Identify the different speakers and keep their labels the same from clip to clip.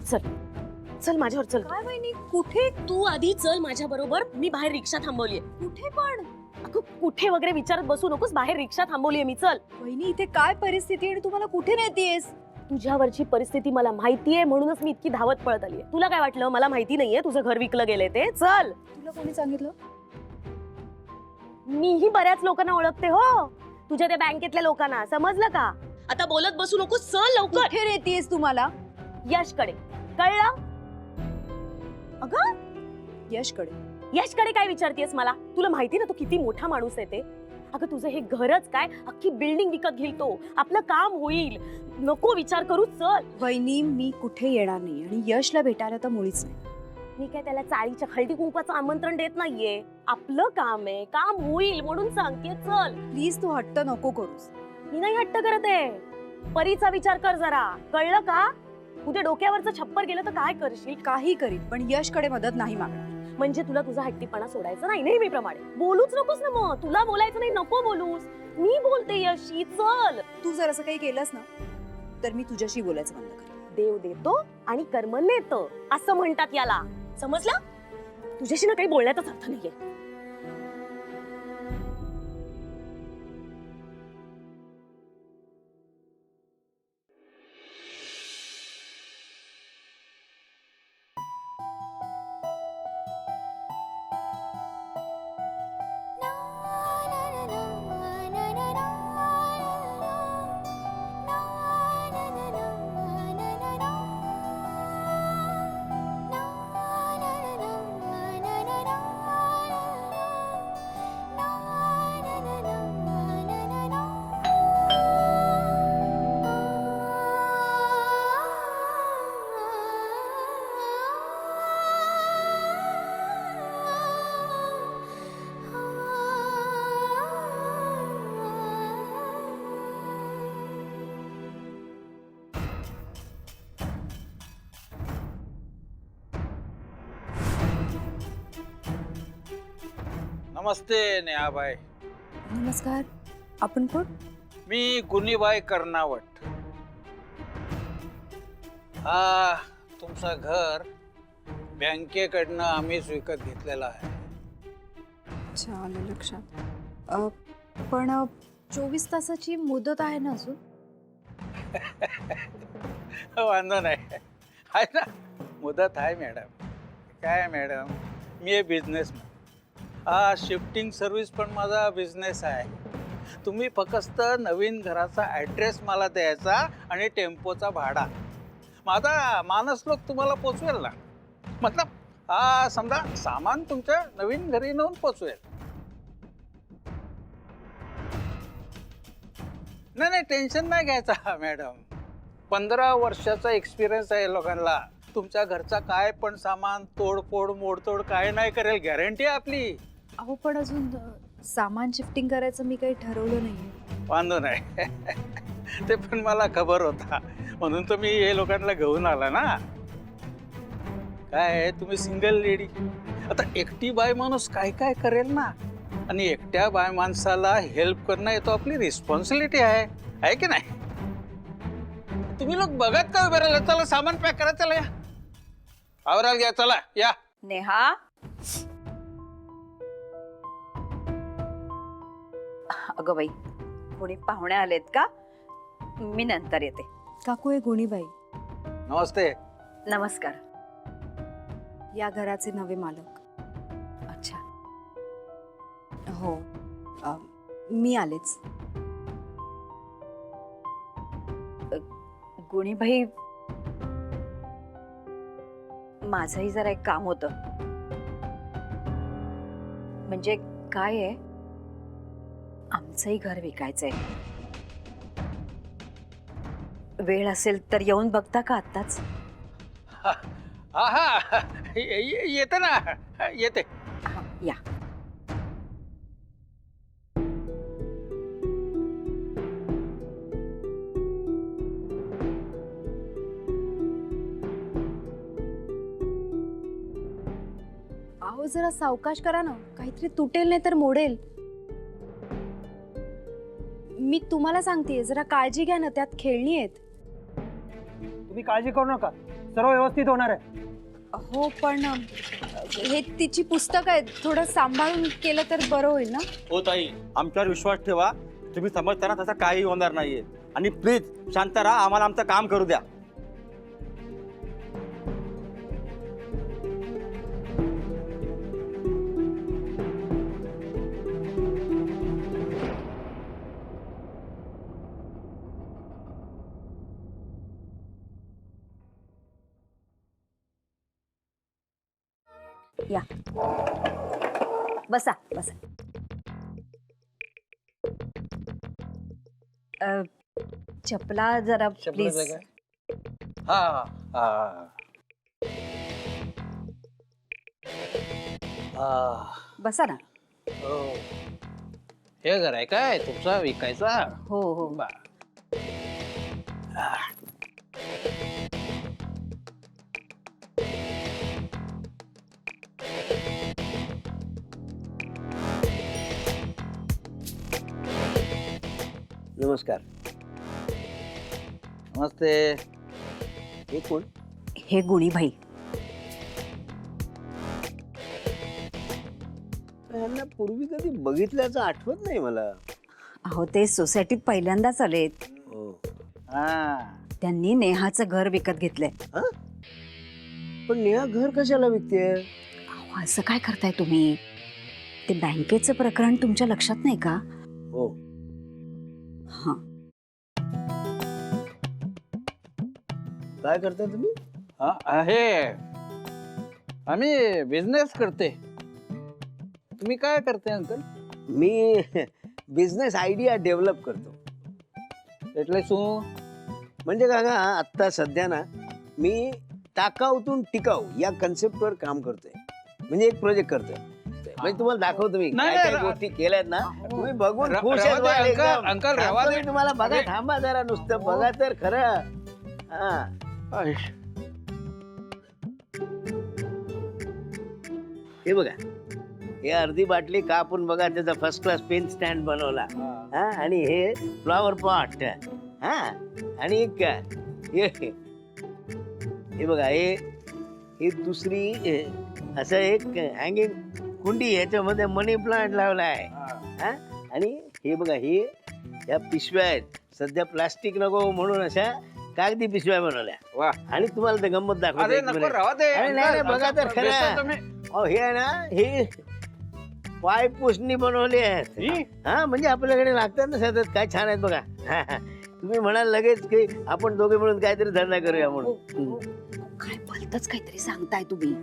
Speaker 1: चल चल माझ्यावर चल.
Speaker 2: काय वहिनी कुठे?
Speaker 1: तू आधी चल माझ्या बरोबर. मी बाहेर रिक्षा थांबवलीये.
Speaker 2: कुठे पण?
Speaker 1: अगं कुठे वगैरे विचारत बसू नकोस. बाहेर रिक्षा थांबवलीये मी. चल.
Speaker 2: वहिनी इथे काय परिस्थिती आणि तुम्हाला कुठे नेतेस?
Speaker 1: तुझ्यावरची परिस्थिती मला माहितीये म्हणूनच मी इतकी धावत पळत आलीये. तुला काय वाटलं मला माहिती नाहीये तुझं घर विकलं गेलंय ते? चल.
Speaker 2: तुला कोणी सांगितलं?
Speaker 1: मीही बऱ्याच लोकांना ओळखते हो. तुझ्या त्या बँकेतल्या लोकांना. समजलं का? आता बोलत बसू नकोस. चल लवकर.
Speaker 2: कुठे नेतेस तुम्हाला?
Speaker 1: यशकडे. कळलं? अगं
Speaker 2: यशकडे?
Speaker 1: यशकडे काय विचारतेस मला? तुला माहिती ना तो किती मोठा माणूस आहे ते. अगं तुझं हे घरच काय अख्खी बिल्डिंग विकत घेईल तो. आपलं काम होईल. नको विचार करू. चल.
Speaker 2: वहिनी मी कुठे येणार नाही आणि यशला भेटायला तर मुळीच नाही.
Speaker 1: मी काय त्याला चाळीच्या हळदी कुंकवाचं आमंत्रण देत नाहीये. आपलं काम आहे. काम होईल म्हणून सांगते. चल.
Speaker 2: प्लीज तू हट्ट नको करूस.
Speaker 1: मी नाही हट्ट करत आहे. परीचा विचार कर जरा. कळलं का? उद्या डोक्यावरचं छप्पर गेलं तर काय करशील?
Speaker 2: काही करीन पण यशकडे मदत नाही मागणार.
Speaker 1: म्हणजे तुला तुझा हट्टीपणा सोडायचा नाही नेहमीप्रमाणे. बोलूच नकोस ना मग. तुला बोलायचं नाही. नको बोलूस. मी बोलते यशी. चल.
Speaker 2: तू जर असं काही केलंस ना तर मी तुझ्याशी बोलायचं बंद करेन.
Speaker 1: देव देतो आणि कर्म नेतं असं म्हणतात याला. समजलं? तुझ्याशी ना काही बोलण्याचाच अर्थ नाहीये.
Speaker 3: नमस्ते नेहाबाई.
Speaker 2: नमस्कार. आपण कोण?
Speaker 3: मी गुनीबाई कर्नावट. हा तुमचं घर बँकेकडनं आम्हीच विकत घेतलेलं आहे.
Speaker 2: अच्छा आलं लक्षात. पण 24 तासाची मुदत आहे ना अजून?
Speaker 3: वांधो नाही आहे ना. मुदत आहे मॅडम. काय मॅडम मी आहे बिझनेसमॅन. हा शिफ्टिंग सर्व्हिस पण माझा बिझनेस आहे. तुम्ही फक्त नवीन घराचा ॲड्रेस मला द्यायचा आणि टेम्पोचा भाडा. माझा मानसलोक तुम्हाला पोचवेल ना. मतलब हा समजा सामान तुमच्या नवीन घरी नेऊन पोचवेल. नाही नाही टेन्शन नाही घ्यायचा मॅडम. 15 वर्षाचा एक्सपिरियन्स आहे लोकांना. तुमच्या घरचा काय पण सामान तोडफोड मोडतोड काय नाही करेल. गॅरंटी आहे आपली.
Speaker 2: अहो पण अजून सामान शिफ्टिंग करायचं मी काही ठरवलं नाही.
Speaker 3: वांधो नाही. ते पण मला खबर होता म्हणून तर मी हे लोकांना घेऊन आला ना. काय तुम्ही सिंगल लेडी. आता एकटी बाय माणूस काय काय करेल ना. आणि एकट्या बाय माणसाला हेल्प करणं हे तो आपली रिस्पॉन्सिबिलिटी आहे की नाही. तुम्ही लोक बघत का उभे राहिला. चला सामान पॅक करा. चला या आवरायला घ्या. चला या.
Speaker 2: नेहा अगं बाई कोणी पाहुणे आलेत का? मी नंतर येते. काकू आहे गुणीबाई.
Speaker 3: नमस्ते.
Speaker 2: नमस्कार. या घराचे नवे मालक. अच्छा हो मी आलेच. गुणीबाई माझंही जरा एक काम होतं. म्हणजे काय आहे आमचंही घर विकायचंय. वेळ असेल तर येऊन बघता का आत्ताच?
Speaker 3: हा हा येते ना. येते.
Speaker 2: या. अहो जरा सावकाश करा ना. काहीतरी तुटेल नाही तर मोडेल. मी तुम्हाला सांगते जरा काळजी घ्या ना. त्यात खेळणी आहेत.
Speaker 4: तुम्ही काळजी करू नका, सर्व व्यवस्थित होणार आहे.
Speaker 2: हो पण हे तिची पुस्तक आहेत, थोडं सांभाळून केलं तर बरं होईल ना.
Speaker 5: हो ताई, आमच्यावर विश्वास ठेवा. तुम्ही समजताना तसं काही होणार नाहीये. आणि प्लीज शांत राहा, आम्हाला आमचं काम करू द्या.
Speaker 2: या बसा बसा. चपला जरा प्लीज.
Speaker 3: हा हा
Speaker 2: बसा ना.
Speaker 3: हो. हे घर आहे काय तुमचा विकायचा?
Speaker 2: हो हो.
Speaker 6: नमस्कार.
Speaker 3: नमस्ते.
Speaker 6: हे कोण?
Speaker 2: हे गुणी भाई.
Speaker 6: यांना पूर्वी कधी बघितल्याचं आठवत नाही मला.
Speaker 2: अहो ते सोसायटीत पहिल्यांदाच आलेत.
Speaker 6: हो.
Speaker 3: हा
Speaker 2: त्यांनी नेहाचं घर विकत घेतलंय.
Speaker 6: पण नेहा घर कशाला विकते?
Speaker 2: अहो, असं काय करताय तुम्ही? ते बँकेचं प्रकरण तुमच्या लक्षात नाही का?
Speaker 6: हो.
Speaker 2: हा.
Speaker 6: काय करता तुम्ही?
Speaker 3: आहे आम्ही बिझनेस करते. तुम्ही काय करते अंकल?
Speaker 6: मी बिझनेस आयडिया डेव्हलप करतो.
Speaker 3: એટલે શું?
Speaker 6: म्हणजे काका आत्ता सध्या ना मी टाकाऊतून टिकाऊ या कन्सेप्टवर काम करतोय. म्हणजे एक प्रोजेक्ट करतोय. म्हणजे तुम्हाला दाखवतो मी
Speaker 3: नाही,
Speaker 6: काय काय
Speaker 3: नाही,
Speaker 6: गोष्टी केल्यात ना. तुम्ही बघून
Speaker 3: र-
Speaker 6: खुश
Speaker 3: रवा
Speaker 6: आहेत
Speaker 3: दे,
Speaker 6: बघा
Speaker 3: अंकल,
Speaker 6: एकदम.
Speaker 3: अंकल, रवा
Speaker 6: सांगतो
Speaker 3: दे.
Speaker 6: मी तुम्हाला बघा.
Speaker 3: अरे.
Speaker 6: थांबा जरा नुसतं बघा तर खरं. हा. हे बघा, हे अर्धी बाटली कापून बघा, त्याचा फर्स्ट क्लास पेन स्टँड बनवला. हा, आणि हे फ्लॉवर पॉट. हा, आणि एक हे बघा, हे दुसरी असं एक हँगिंग कुंडी, ह्याच्यामध्ये मनी प्लांट लावलाय. हा, आणि हे बघा, हे या पिशव्या आहेत. सध्या प्लास्टिक नको म्हणून अशा कागदी पिशव्या बनवल्या.
Speaker 3: वा.
Speaker 6: आणि तुम्हाला ते गंमत दाखवतो.
Speaker 3: अरे
Speaker 6: एक
Speaker 3: नको
Speaker 6: मिनिट.
Speaker 3: राहू दे.
Speaker 6: अरे नाही,
Speaker 3: अंकल,
Speaker 6: बघा तर
Speaker 3: अंकल,
Speaker 6: खरं.
Speaker 3: बेसन तुम्ही.
Speaker 6: अहो, हे आहे ना, हे पाय पुसणी बनवली आहेत.
Speaker 3: ही?
Speaker 6: हा, म्हणजे आपल्याकडे लागतात ना सतत. काय छान आहेत बघा. तुम्ही म्हणाल लगेच की आपण दोघे मिळून काहीतरी धंदा करूया म्हणून.
Speaker 2: काय भलतच काहीतरी सांगताय तुम्ही.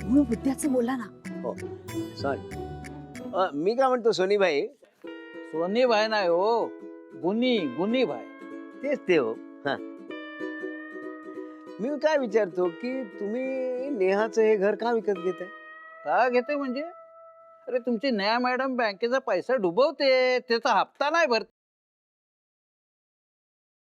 Speaker 2: मूळ मुद्द्याचं बोला ना.
Speaker 6: सॉरी. मी काय म्हणतो सोनीबाई,
Speaker 3: सोनीबाई नाही हो, गुनीबाई.
Speaker 6: तेच ते हो. हा, मी काय विचारतो की तुम्ही नेहाचं हे घर का विकत घेताय?
Speaker 3: का घेते म्हणजे? अरे तुमची नया मॅडम बँकेचा पैसा डुबवते, त्याचा हप्ता नाही भरते.